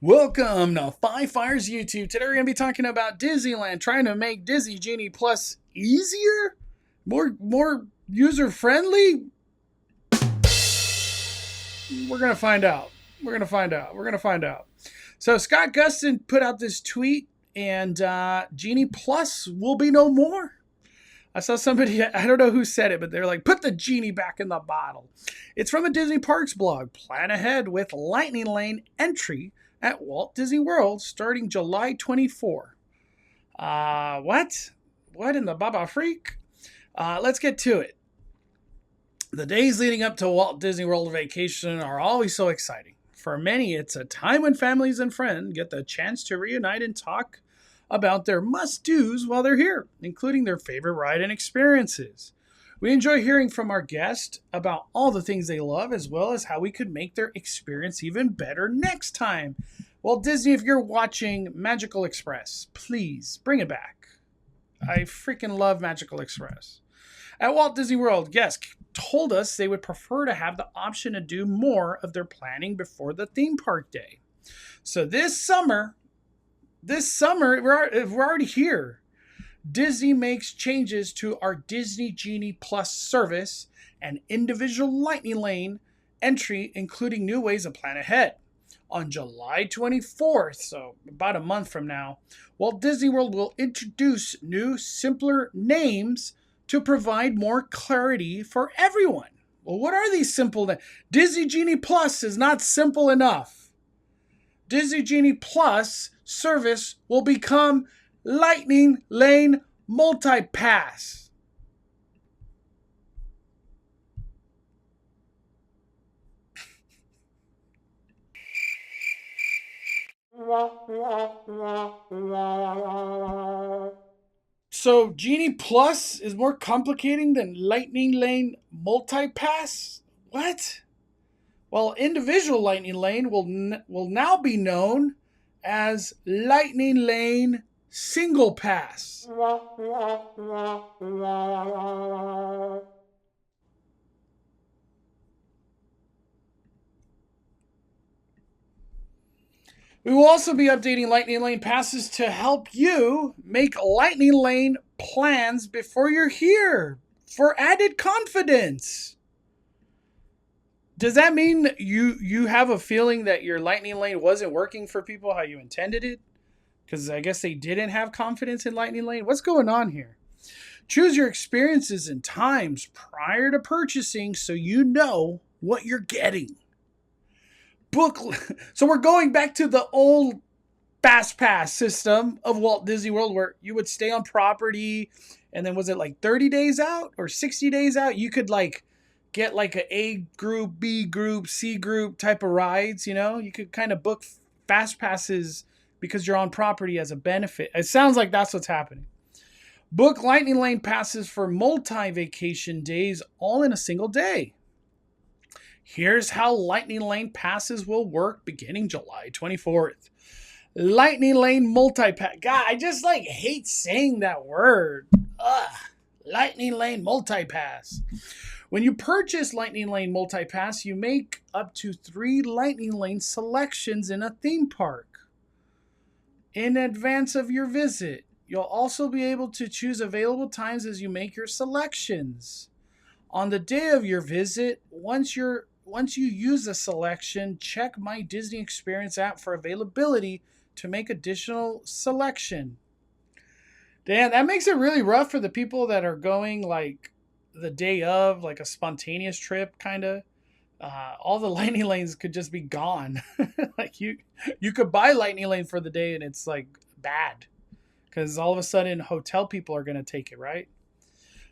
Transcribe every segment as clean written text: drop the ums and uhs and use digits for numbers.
Welcome to Five Fires YouTube. Today we're going to be talking about Disneyland trying to make Disney Genie Plus easier, more user friendly. We're going to find out. So Scott Gustin put out this tweet, and Genie Plus will be no more. I saw somebody, I don't know who said it, but they're like, put the genie back in the bottle. It's from a Disney Parks blog. Plan ahead with Lightning Lane entry at Walt Disney World starting July 24. What? What in the Baba Freak? Let's get to it. The days leading up to Walt Disney World vacation are always so exciting. For many, it's a time when families and friends get the chance to reunite and talk about their must-dos while they're here, including their favorite ride and experiences. We enjoy hearing from our guests about all the things they love, as well as how we could make their experience even better next time. Well, Disney, if you're watching Magical Express, please bring it back. I freaking love Magical Express. At Walt Disney World, guests told us they would prefer to have the option to do more of their planning before the theme park day. So this summer, we're already here. Disney makes changes to our Disney Genie Plus service and individual Lightning Lane entry, including new ways to plan ahead. On July 24th, so about a month from now, Walt Disney World will introduce new, simpler names to provide more clarity for everyone. Well, what are these simple names? Disney Genie Plus is not simple enough. Disney Genie Plus service will become Lightning Lane Multi-Pass. So Genie Plus is more complicating than Lightning Lane Multi-Pass? What? Well, individual Lightning Lane will now be known as Lightning Lane Single Pass. We will also be updating Lightning Lane passes to help you make Lightning Lane plans before you're here for added confidence. Does that mean you have a feeling that your Lightning Lane wasn't working for people how you intended it? Because I guess they didn't have confidence in Lightning Lane. What's going on here? Choose your experiences and times prior to purchasing so you know what you're getting. So we're going back to the old Fast Pass system of Walt Disney World where you would stay on property and then was it like 30 days out or 60 days out? You could like get like a A group, B group, C group type of rides, you know? You could kind of book Fast Passes because you're on property as a benefit. It sounds like that's what's happening. Book Lightning Lane passes for multi-vacation days all in a single day. Here's how Lightning Lane passes will work beginning July 24th. Lightning Lane Multi-Pass. God, I just like hate saying that word. Ugh. Lightning Lane Multi-Pass. When you purchase Lightning Lane Multi-Pass, you make up to 3 Lightning Lane selections in a theme park in advance of your visit. You'll also be able to choose available times as you make your selections. On the day of your visit, once you use a selection, check My Disney Experience app for availability to make additional selection. Dan, that makes it really rough for the people that are going like the day of, like a spontaneous trip, kind of. All the Lightning Lanes could just be gone. Like you could buy Lightning Lane for the day and it's like bad because all of a sudden hotel people are going to take it, right?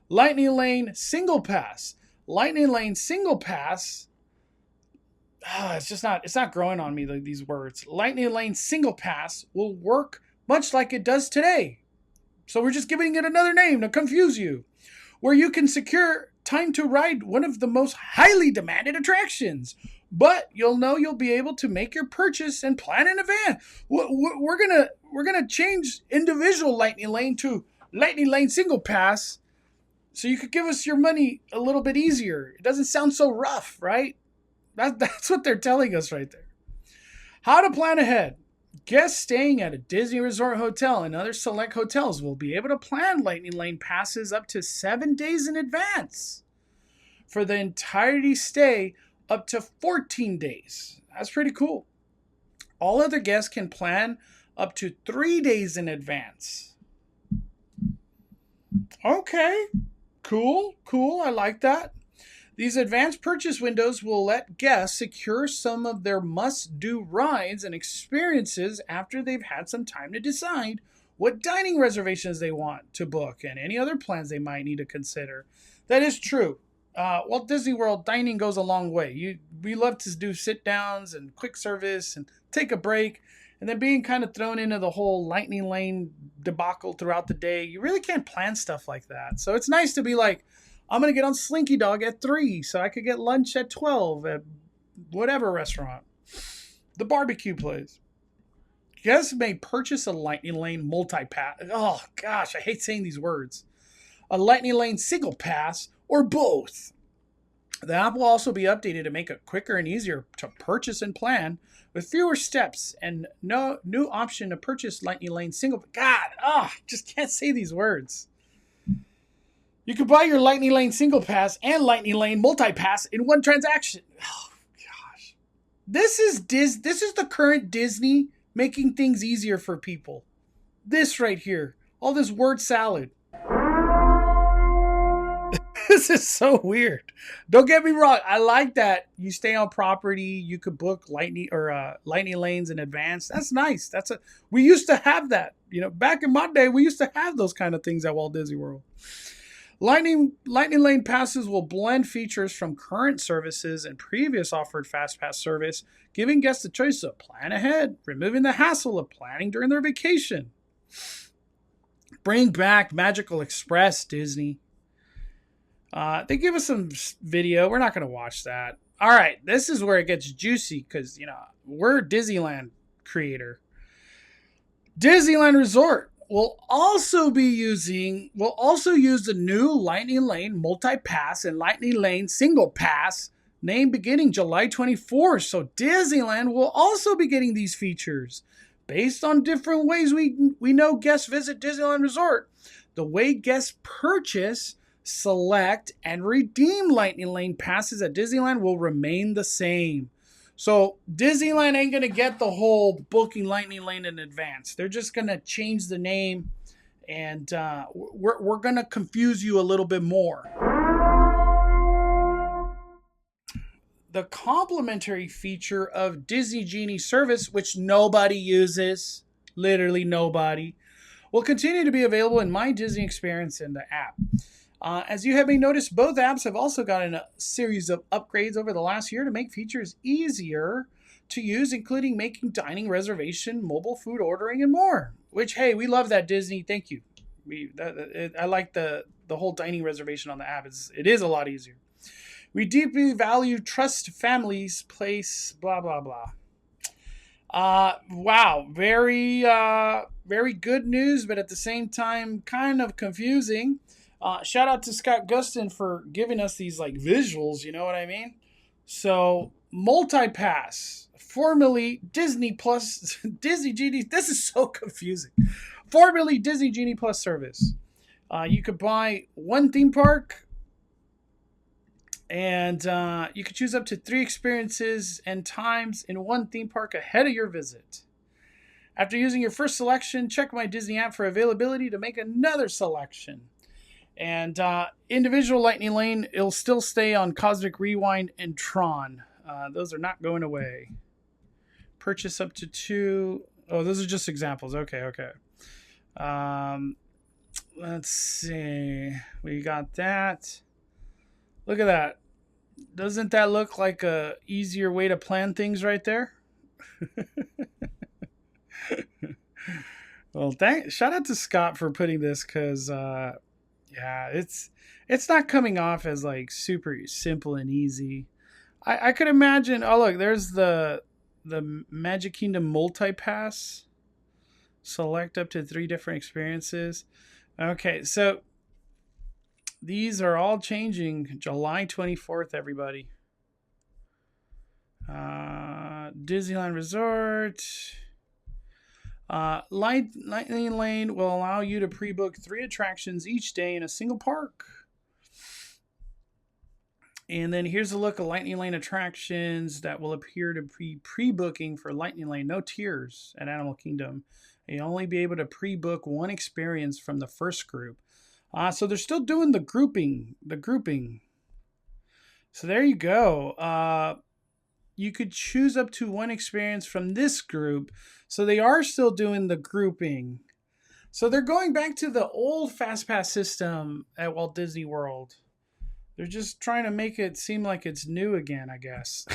Lightning Lane Single Pass. Lightning Lane Single Pass. It's not growing on me, like these words. Lightning Lane Single Pass will work much like it does today. So we're just giving it another name to confuse you. Where you can secure time to ride one of the most highly demanded attractions. But you'll be able to make your purchase and plan in advance. We're gonna change individual Lightning Lane to Lightning Lane Single Pass so you could give us your money a little bit easier. It doesn't sound so rough, right? That's what they're telling us right there. How to plan ahead. Guests staying at a Disney Resort hotel and other select hotels will be able to plan Lightning Lane passes up to 7 days in advance. For the entirety stay, up to 14 days. That's pretty cool. All other guests can plan up to 3 days in advance. Okay, cool. I like that. These advanced purchase windows will let guests secure some of their must-do rides and experiences after they've had some time to decide what dining reservations they want to book and any other plans they might need to consider. That is true. Walt Disney World dining goes a long way. We love to do sit downs and quick service and take a break, and then being kind of thrown into the whole Lightning Lane debacle throughout the day. You really can't plan stuff like that. So it's nice to be like, I'm going to get on Slinky Dog at 3 so I could get lunch at 12 at whatever restaurant. The barbecue place. Guests may purchase a Lightning Lane multi-pass. Oh, gosh, I hate saying these words. A Lightning Lane single pass or both. The app will also be updated to make it quicker and easier to purchase and plan with fewer steps and no new option to purchase Lightning Lane single. God, just can't say these words. You can buy your Lightning Lane single pass and Lightning Lane multi-pass in one transaction. Oh, gosh. This is the current Disney making things easier for people. This right here. All this word salad. This is so weird. Don't get me wrong. I like that you stay on property. You could book Lightning Lanes in advance. That's nice. We used to have that. Back in my day, we used to have those kind of things at Walt Disney World. Lightning Lane passes will blend features from current services and previous offered Fast Pass service, giving guests the choice to plan ahead, removing the hassle of planning during their vacation. Bring back Magical Express, Disney. They give us some video. We're not going to watch that. All right, this is where it gets juicy because, we're a Disneyland creator. Disneyland Resort will also use the new Lightning Lane multi-pass and Lightning Lane single pass named beginning July 24th. So Disneyland will also be getting these features based on different ways we know guests visit Disneyland Resort. The way guests purchase, select, and redeem Lightning Lane passes at Disneyland will remain the same. So Disneyland ain't going to get the whole booking Lightning Lane in advance. They're just going to change the name, and we're going to confuse you a little bit more. The complimentary feature of Disney Genie service, which nobody uses, literally nobody, will continue to be available in My Disney Experience in the app. As you may noticed, both apps have also gotten a series of upgrades over the last year to make features easier to use, including making dining reservation, mobile food ordering, and more. Which, hey, we love that, Disney. Thank you. I like the whole dining reservation on the app. It is a lot easier. We deeply value trust families, place, blah, blah, blah. Wow. Very, very good news, but at the same time, kind of confusing. Shout out to Scott Gustin for giving us these visuals, you know what I mean? So, multi-pass, formerly Disney Plus, Disney Genie, this is so confusing. Formerly Disney Genie Plus service. You could buy one theme park, and you could choose up to 3 experiences and times in one theme park ahead of your visit. After using your first selection, check My Disney app for availability to make another selection. And individual Lightning Lane, it'll still stay on Cosmic Rewind and Tron. Those are not going away. Purchase up to 2. Oh, those are just examples. Okay. Let's see. We got that. Look at that. Doesn't that look like a easier way to plan things right there? Well, shout out to Scott for putting this because... yeah, it's not coming off as super simple and easy. I could imagine. Oh, look, there's the Magic Kingdom multi-pass. Select up to 3 different experiences. Okay, so these are all changing July 24th, everybody. Disneyland Resort. Lightning Lane will allow you to pre-book 3 attractions each day in a single park. And then here's a look at Lightning Lane attractions that will appear to be pre-booking for Lightning Lane. No tiers at Animal Kingdom. You'll only be able to pre-book 1 experience from the first group. So they're still doing the grouping. So there you go. You could choose up to 1 experience from this group. So they are still doing the grouping. So they're going back to the old FastPass system at Walt Disney World. They're just trying to make it seem like it's new again, I guess.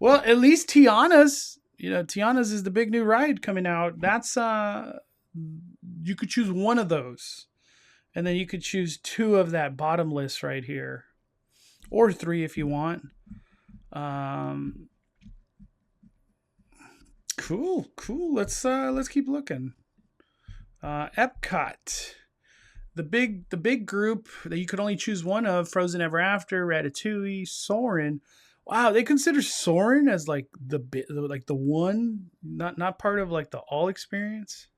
Well, at least Tiana's. Tiana's is the big new ride coming out. That's you could choose 1 of those. And then you could choose 2 of that bottom list right here. Or 3 if you want. Cool. Let's keep looking. Epcot. The big group that you could only choose 1 of: Frozen Ever After, Ratatouille, Soarin'. Wow, they consider Soarin' as like the one, not part of like the all experience.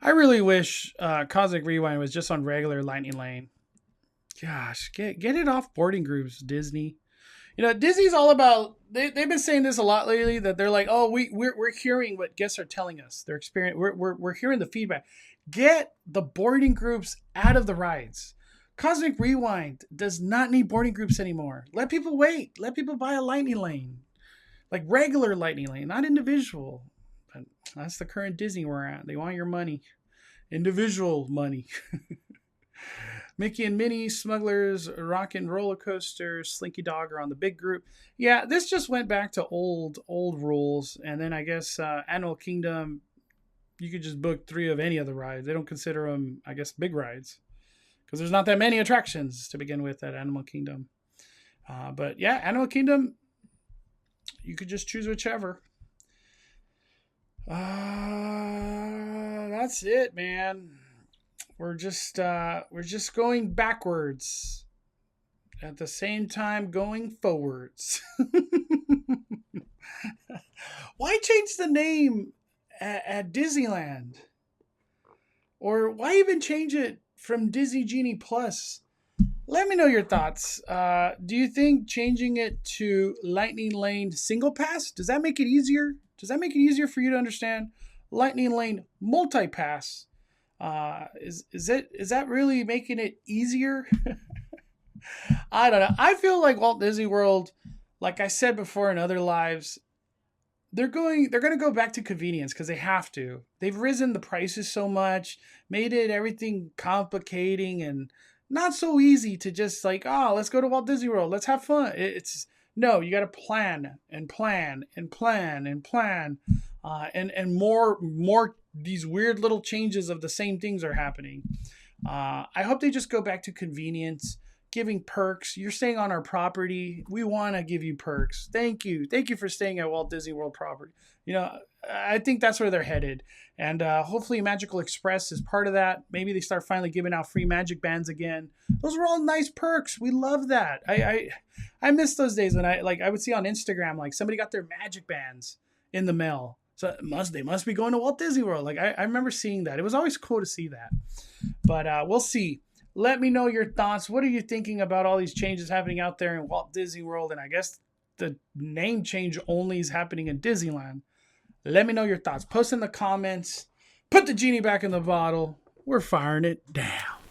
I really wish Cosmic Rewind was just on regular Lightning Lane. Gosh, get it off boarding groups, Disney. Disney's all about. They've been saying this a lot lately, that they're like, oh, we're hearing what guests are telling us. Their experience. We're hearing the feedback. Get the boarding groups out of the rides. Cosmic Rewind does not need boarding groups anymore. Let people wait. Let people buy a Lightning Lane, like regular Lightning Lane, not individual. But that's the current Disney we're at. They want your money, individual money. Mickey and Minnie, Smugglers, Rockin' Roller Coaster, Slinky Dog are on the big group. Yeah, this just went back to old rules. And then I guess Animal Kingdom, you could just book 3 of any of the rides. They don't consider them, I guess, big rides, because there's not that many attractions to begin with at Animal Kingdom. But yeah, Animal Kingdom, you could just choose whichever. That's it, man. We're just going backwards at the same time going forwards. Why change the name at Disneyland? Or why even change it from Disney Genie Plus? Let me know your thoughts. Do you think changing it to Lightning Lane Single Pass, does that make it easier? Does that make it easier for you to understand? Lightning Lane Multi Pass. Is that really making it easier? I don't know. I feel like Walt Disney World, like I said before in other lives, they're going to go back to convenience because they have to. They've risen the prices so much, made it everything complicating and not so easy to just like, oh, let's go to Walt Disney World, let's have fun. No, you got to plan and plan and plan and plan, and more. These weird little changes of the same things are happening. I hope they just go back to convenience, giving perks. You're staying on our property. We want to give you perks. Thank you. Thank you for staying at Walt Disney World property. I think that's where they're headed. And hopefully Magical Express is part of that. Maybe they start finally giving out free magic bands again. Those are all nice perks. We love that. I miss those days when I would see on Instagram, like somebody got their magic bands in the mail. So they must be going to Walt Disney World. Like I remember seeing that. It was always cool to see that. But we'll see. Let me know your thoughts. What are you thinking about all these changes happening out there in Walt Disney World? And I guess the name change only is happening in Disneyland. Let me know your thoughts. Post in the comments. Put the genie back in the bottle. We're firing it down.